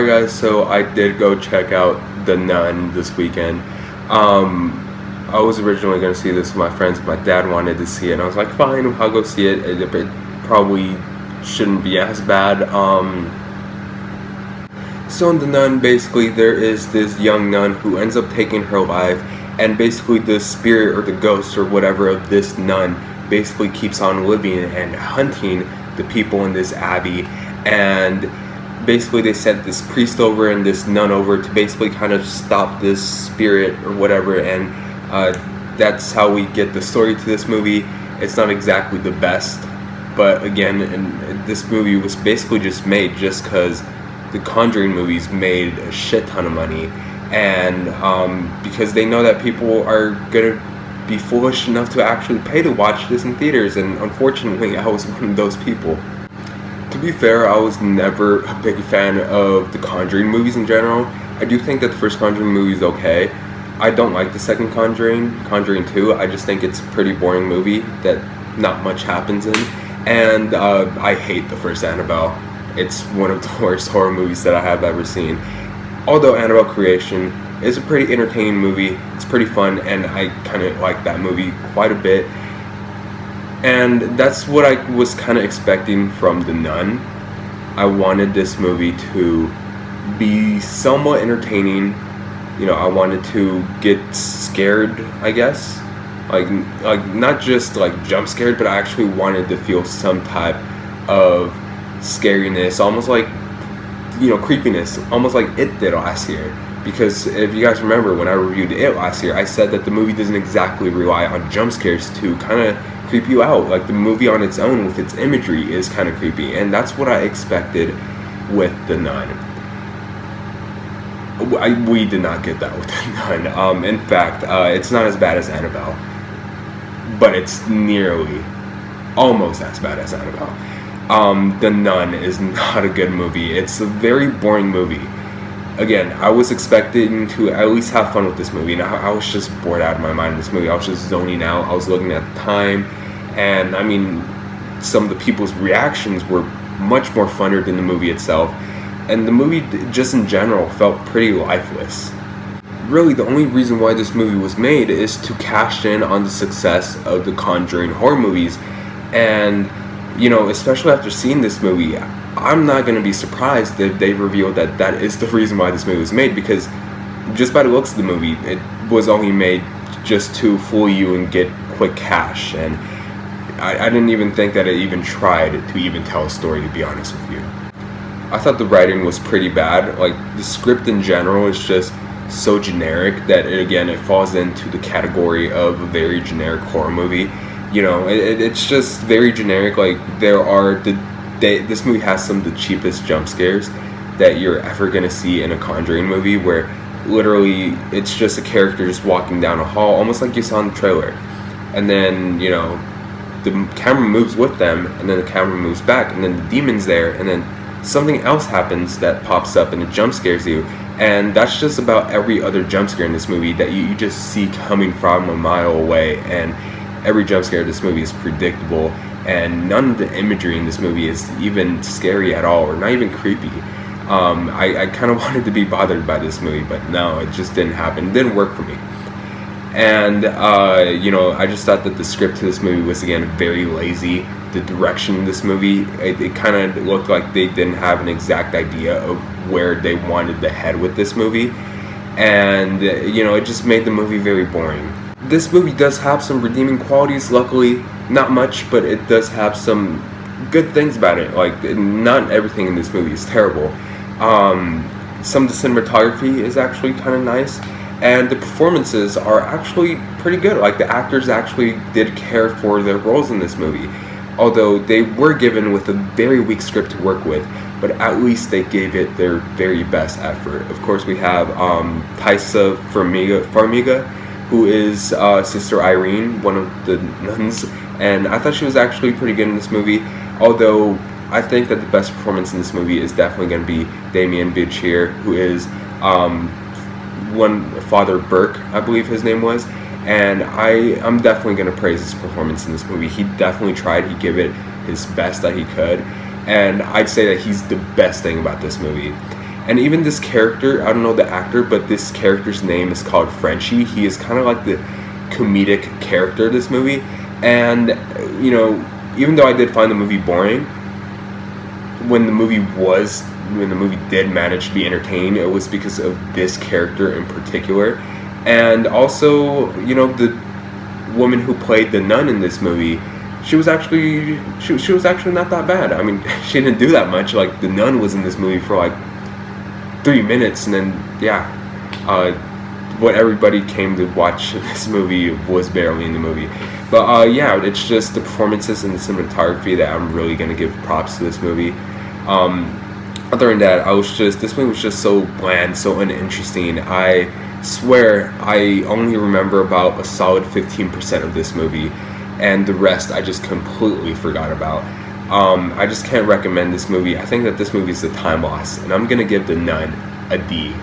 Alright guys, so I did go check out The Nun this weekend. I was originally going to see this with my friends, but my dad wanted to see it, and I was like, fine, I'll go see it. It probably shouldn't be as bad. So in The Nun, basically, there is this young nun who ends up taking her life, and basically the spirit or the ghost or whatever of this nun basically keeps on living and hunting the people in this abbey. And basically they sent this priest over and this nun over to basically kind of stop this spirit or whatever, and that's how we get the story to this movie. It's not exactly the best, but again, and this movie was basically just made just because the Conjuring movies made a shit ton of money, and because they know that people are gonna be foolish enough to actually pay to watch this in theaters, and unfortunately I was one of those people. To be fair, I was never a big fan of the Conjuring movies in general. I do think that the first Conjuring movie is okay. I don't like the second Conjuring, Conjuring 2. I just think it's a pretty boring movie that not much happens in. And I hate the first Annabelle. It's one of the worst horror movies that I have ever seen. Although Annabelle Creation is a pretty entertaining movie, it's pretty fun, and I kind of like that movie quite a bit. And that's what I was kind of expecting from The Nun. I wanted this movie to be somewhat entertaining. You know, I wanted to get scared, I guess. Like not just like jump scared, but I actually wanted to feel some type of scariness, almost like, you know, creepiness, almost like It did last year. Because if you guys remember, when I reviewed It last year, I said that the movie doesn't exactly rely on jump scares to kind of creep you out. Like, the movie on its own with its imagery is kind of creepy, and that's what I expected with The Nun. We did not get that with The Nun. In fact, it's not as bad as Annabelle, but it's nearly almost as bad as Annabelle. The Nun is not a good movie. It's a very boring movie. Again, I was expecting to at least have fun with this movie, and I was just bored out of my mind in this movie. I was just zoning out. I was looking at the time, and I mean, some of the people's reactions were much more funner than the movie itself, and the movie just in general felt pretty lifeless. Really, the only reason why this movie was made is to cash in on the success of the Conjuring horror movies, and you know, especially after seeing this movie, I'm not going to be surprised if they reveal that that is the reason why this movie was made, because just by the looks of the movie, it was only made just to fool you and get quick cash, and I didn't even think that it even tried to even tell a story, to be honest with you. I thought the writing was pretty bad. Like, the script in general is just so generic that it falls into the category of a very generic horror movie. You know, it's just very generic. Like, this movie has some of the cheapest jump scares that you're ever gonna see in a Conjuring movie, where literally it's just a character just walking down a hall, almost like you saw in the trailer, and then, you know, the camera moves with them, and then the camera moves back, and then the demon's there, and then something else happens that pops up and it jump scares you. And that's just about every other jump scare in this movie that you just see coming from a mile away. And every jump scare in this movie is predictable, and none of the imagery in this movie is even scary at all, or not even creepy. I kind of wanted to be bothered by this movie, but no, it just didn't happen. It didn't work for me. And, you know, I just thought that the script to this movie was, again, very lazy. The direction in this movie, it kind of looked like they didn't have an exact idea of where they wanted to head with this movie. And, you know, it just made the movie very boring. This movie does have some redeeming qualities, luckily. Not much, but it does have some good things about it. Like, not everything in this movie is terrible. Some of the cinematography is actually kind of nice, and the performances are actually pretty good. Like, the actors actually did care for their roles in this movie, although they were given with a very weak script to work with, but at least they gave it their very best effort. Of course, we have Taissa Farmiga, who is Sister Irene, one of the nuns, and I thought she was actually pretty good in this movie, although I think that the best performance in this movie is definitely going to be Damien Bichir, who is Father Burke, I believe his name was, and I'm definitely going to praise his performance in this movie. He definitely tried. He gave it his best that he could, and I'd say that he's the best thing about this movie. And even this character, I don't know the actor, but this character's name is called Frenchie. He is kind of like the comedic character of this movie. And, you know, even though I did find the movie boring, when the movie did manage to be entertaining, it was because of this character in particular. And also, you know, the woman who played the nun in this movie, she was actually not that bad. I mean, she didn't do that much. Like, the nun was in this movie for like 3 minutes, and then what everybody came to watch this movie was barely in the movie. But yeah, it's just the performances and the cinematography that I'm really gonna give props to this movie. Other than that, this movie was just so bland, so uninteresting. I swear I only remember about a solid 15% of this movie, and the rest I just completely forgot about. I just can't recommend this movie. I think that this movie is a time loss, and I'm gonna give The Nun a D.